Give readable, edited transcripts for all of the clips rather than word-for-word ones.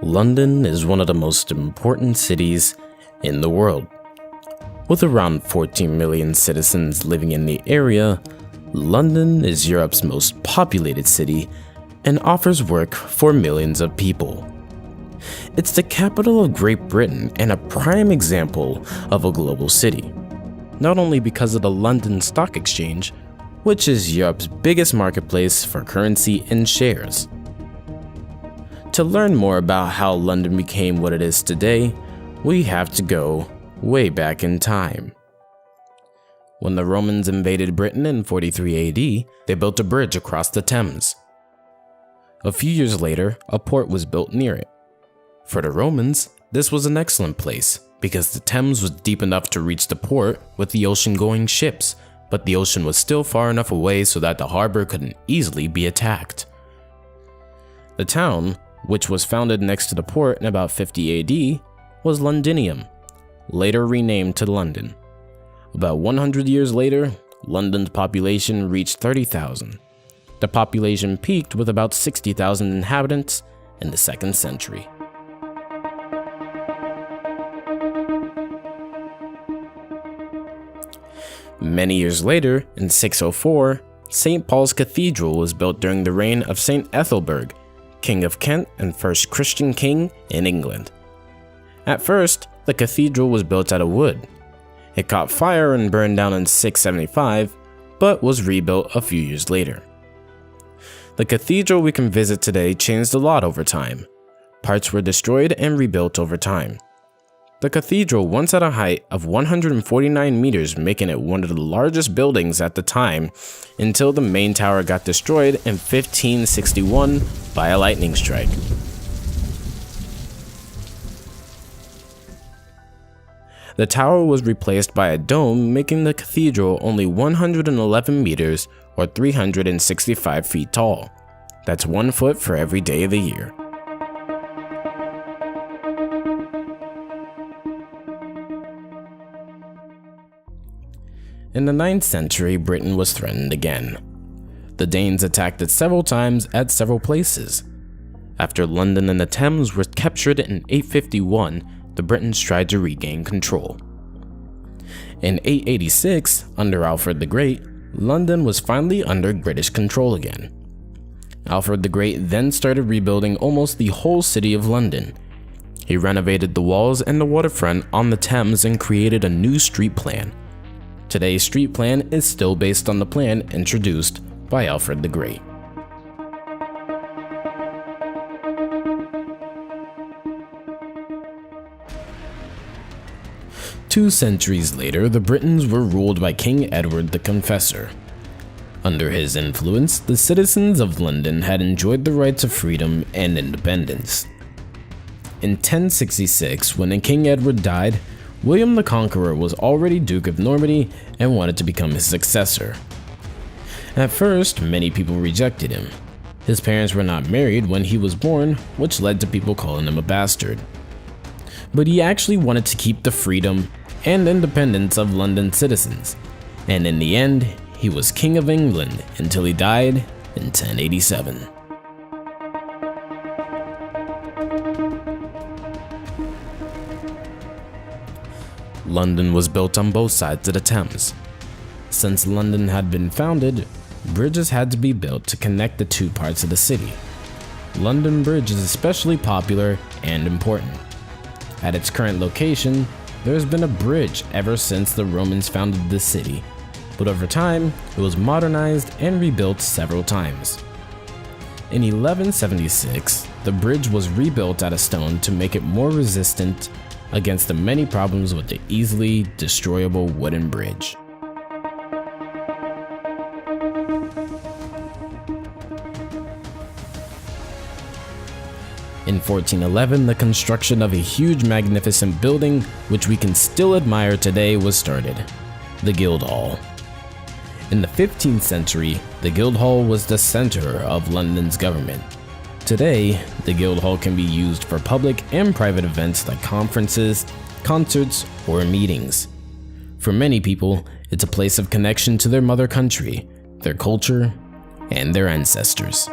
London is one of the most important cities in the world. With around 14 million citizens living in the area, London is Europe's most populated city and offers work for millions of people. It's the capital of Great Britain and a prime example of a global city, not only because of the London Stock Exchange, which is Europe's biggest marketplace for currency and shares. To learn more about how London became what it is today, we have to go way back in time. When the Romans invaded Britain in 43 AD, they built a bridge across the Thames. A few years later, a port was built near it. For the Romans, this was an excellent place because the Thames was deep enough to reach the port with the ocean-going ships, but the ocean was still far enough away so that the harbor couldn't easily be attacked. The town, which was founded next to the port in about 50 AD, was Londinium, later renamed to London. About 100 years later, London's population reached 30,000. The population peaked with about 60,000 inhabitants in the 2nd century. Many years later, in 604, St. Paul's Cathedral was built during the reign of St. Ethelbert, King of Kent and first Christian king in England. At first, the cathedral was built out of wood. It caught fire and burned down in 675, but was rebuilt a few years later. The cathedral we can visit today changed a lot over time. Parts were destroyed and rebuilt over time. The cathedral once had a height of 149 meters, making it one of the largest buildings at the time, until the main tower got destroyed in 1561 by a lightning strike. The tower was replaced by a dome, making the cathedral only 111 meters or 365 feet tall. That's 1 foot for every day of the year. In the 9th century, Britain was threatened again. The Danes attacked it several times at several places. After London and the Thames were captured in 851, the Britons tried to regain control. In 886, under Alfred the Great, London was finally under British control again. Alfred the Great then started rebuilding almost the whole city of London. He renovated the walls and the waterfront on the Thames and created a new street plan. Today's street plan is still based on the plan introduced by Alfred the Great. Two centuries later, the Britons were ruled by King Edward the Confessor. Under his influence, the citizens of London had enjoyed the rights of freedom and independence. In 1066, when King Edward died, William the Conqueror was already Duke of Normandy and wanted to become his successor. At first, many people rejected him. His parents were not married when he was born, which led to people calling him a bastard. But he actually wanted to keep the freedom and independence of London citizens, and in the end, he was King of England until he died in 1087. London was built on both sides of the Thames. Since London had been founded, bridges had to be built to connect the two parts of the city. London Bridge is especially popular and important. At its current location, there has been a bridge ever since the Romans founded the city, but over time, it was modernized and rebuilt several times. In 1176, the bridge was rebuilt out of stone to make it more resistant against the many problems with the easily destroyable wooden bridge. In 1411, the construction of a huge magnificent building, which we can still admire today, was started, the Guildhall. In the 15th century, the Guildhall was the center of London's government. Today, the Guildhall can be used for public and private events like conferences, concerts, or meetings. For many people, it's a place of connection to their mother country, their culture, and their ancestors.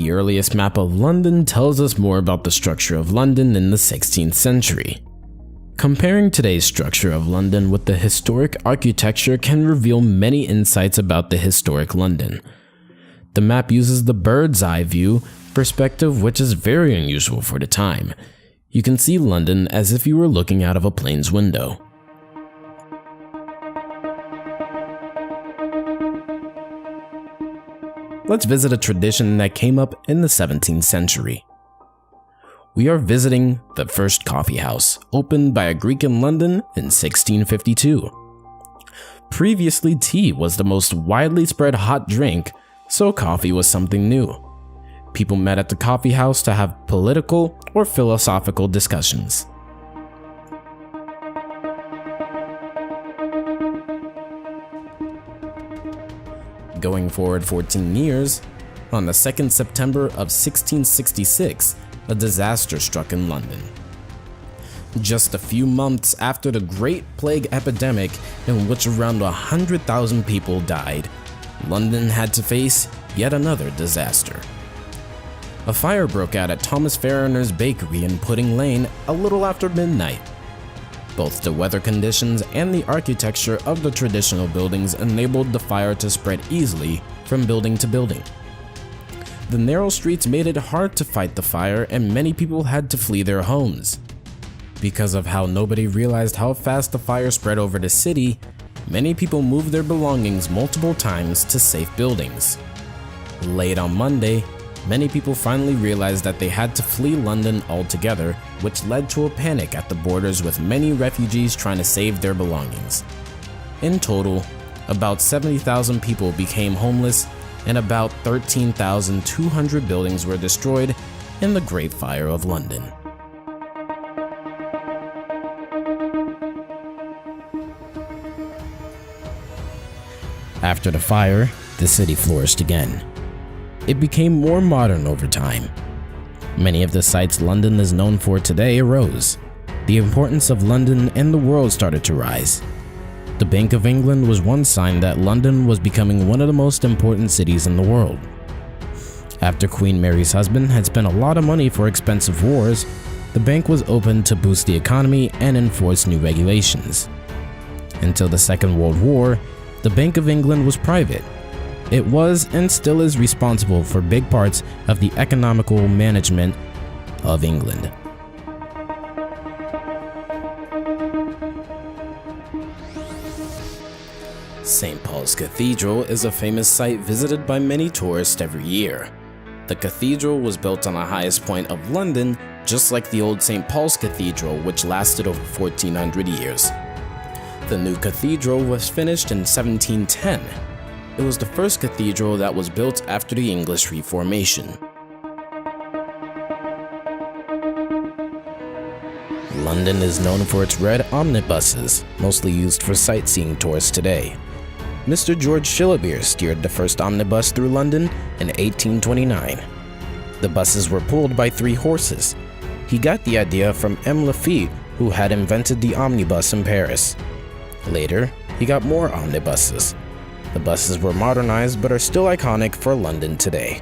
The earliest map of London tells us more about the structure of London in the 16th century. Comparing today's structure of London with the historic architecture can reveal many insights about the historic London. The map uses the bird's eye view perspective, which is very unusual for the time. You can see London as if you were looking out of a plane's window. Let's visit a tradition that came up in the 17th century. We are visiting the first coffee house, opened by a Greek in London in 1652. Previously, tea was the most widely spread hot drink, so coffee was something new. People met at the coffee house to have political or philosophical discussions. Going forward 14 years, on the 2nd September of 1666, a disaster struck in London. Just a few months after the Great Plague epidemic, in which around 100,000 people died, London had to face yet another disaster. A fire broke out at Thomas Farriner's bakery in Pudding Lane a little after midnight. Both the weather conditions and the architecture of the traditional buildings enabled the fire to spread easily from building to building. The narrow streets made it hard to fight the fire, and many people had to flee their homes. Because of how nobody realized how fast the fire spread over the city, many people moved their belongings multiple times to safe buildings. Late on Monday, many people finally realized that they had to flee London altogether, which led to a panic at the borders, with many refugees trying to save their belongings. In total, about 70,000 people became homeless, and about 13,200 buildings were destroyed in the Great Fire of London. After the fire, the city flourished again. It became more modern over time. Many of the sites London is known for today arose. The importance of London and the world started to rise. The Bank of England was one sign that London was becoming one of the most important cities in the world. After Queen Mary's husband had spent a lot of money for expensive wars, the bank was opened to boost the economy and enforce new regulations. Until the Second World War, the Bank of England was private. It was and still is responsible for big parts of the economical management of England. St. Paul's Cathedral is a famous site visited by many tourists every year. The cathedral was built on the highest point of London, just like the old St. Paul's Cathedral, which lasted over 1400 years. The new cathedral was finished in 1710. It was the first cathedral that was built after the English Reformation. London is known for its red omnibuses, mostly used for sightseeing tours today. Mr. George Shillabeer steered the first omnibus through London in 1829. The buses were pulled by 3 horses. He got the idea from M. Lafitte, who had invented the omnibus in Paris. Later, he got more omnibuses. The buses were modernized but are still iconic for London today.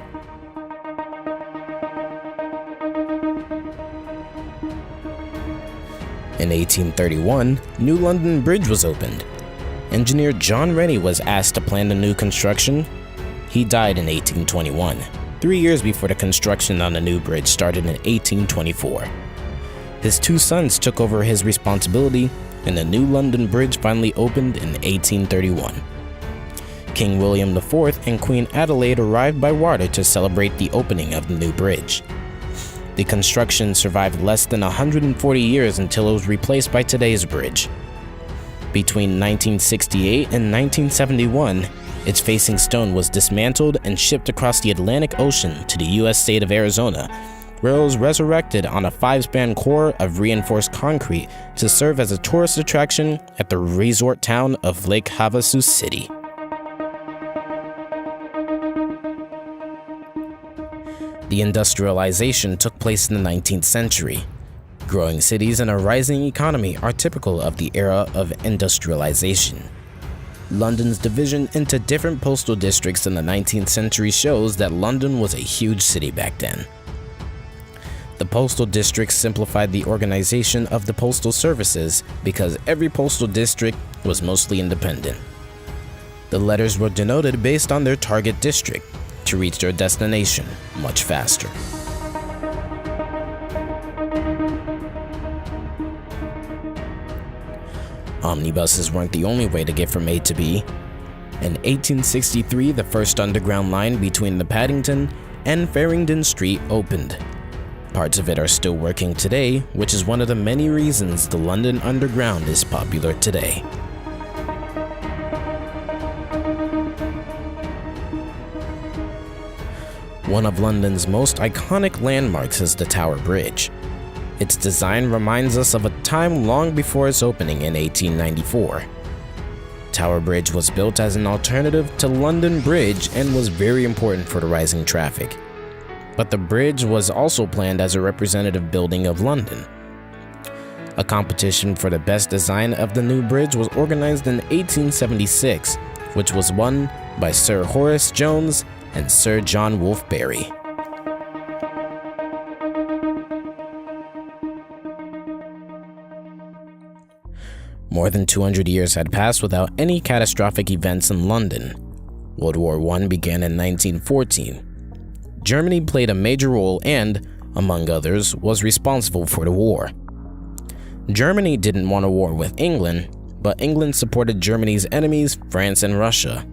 In 1831, New London Bridge was opened. Engineer John Rennie was asked to plan the new construction. He died in 1821, 3 years before the construction on the new bridge started in 1824. His 2 sons took over his responsibility, and the New London Bridge finally opened in 1831. King William IV and Queen Adelaide arrived by water to celebrate the opening of the new bridge. The construction survived less than 140 years until it was replaced by today's bridge. Between 1968 and 1971, its facing stone was dismantled and shipped across the Atlantic Ocean to the U.S. state of Arizona, where it was resurrected on a 5-span core of reinforced concrete to serve as a tourist attraction at the resort town of Lake Havasu City. The industrialization took place in the 19th century. Growing cities and a rising economy are typical of the era of industrialization. London's division into different postal districts in the 19th century shows that London was a huge city back then. The postal districts simplified the organization of the postal services because every postal district was mostly independent. The letters were denoted based on their target district to reach their destination much faster. Omnibuses weren't the only way to get from A to B. In 1863, the first underground line between the Paddington and Farringdon Street opened. Parts of it are still working today, which is one of the many reasons the London Underground is popular today. One of London's most iconic landmarks is the Tower Bridge. Its design reminds us of a time long before its opening in 1894. Tower Bridge was built as an alternative to London Bridge and was very important for the rising traffic. But the bridge was also planned as a representative building of London. A competition for the best design of the new bridge was organized in 1876, which was won by Sir Horace Jones and Sir John Wolfe-Barry. More than 200 years had passed without any catastrophic events in London. World War I began in 1914. Germany played a major role and, among others, was responsible for the war. Germany didn't want a war with England, but England supported Germany's enemies, France and Russia.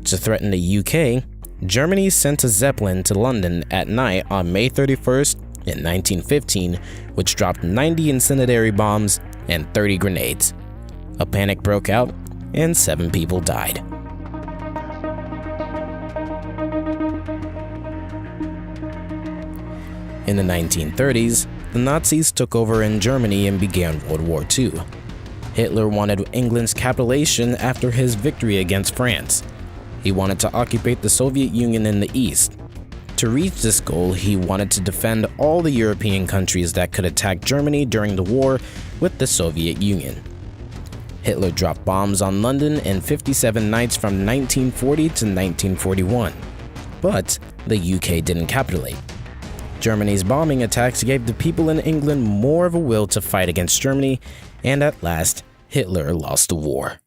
To threaten the UK, Germany sent a Zeppelin to London at night on May 31st in 1915, which dropped 90 incendiary bombs and 30 grenades. A panic broke out, and 7 people died. In the 1930s, the Nazis took over in Germany and began World War II. Hitler wanted England's capitulation after his victory against France. He wanted to occupy the Soviet Union in the east. To reach this goal, he wanted to defend all the European countries that could attack Germany during the war with the Soviet Union. Hitler dropped bombs on London in 57 nights from 1940 to 1941. But the UK didn't capitulate. Germany's bombing attacks gave the people in England more of a will to fight against Germany, and at last, Hitler lost the war.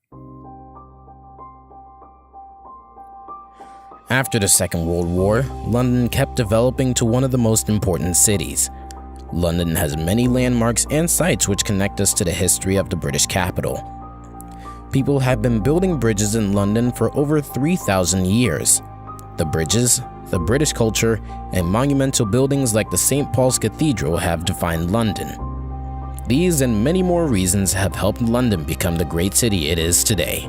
After the Second World War, London kept developing to one of the most important cities. London has many landmarks and sites which connect us to the history of the British capital. People have been building bridges in London for over 3,000 years. The bridges, the British culture, and monumental buildings like the St. Paul's Cathedral have defined London. These and many more reasons have helped London become the great city it is today.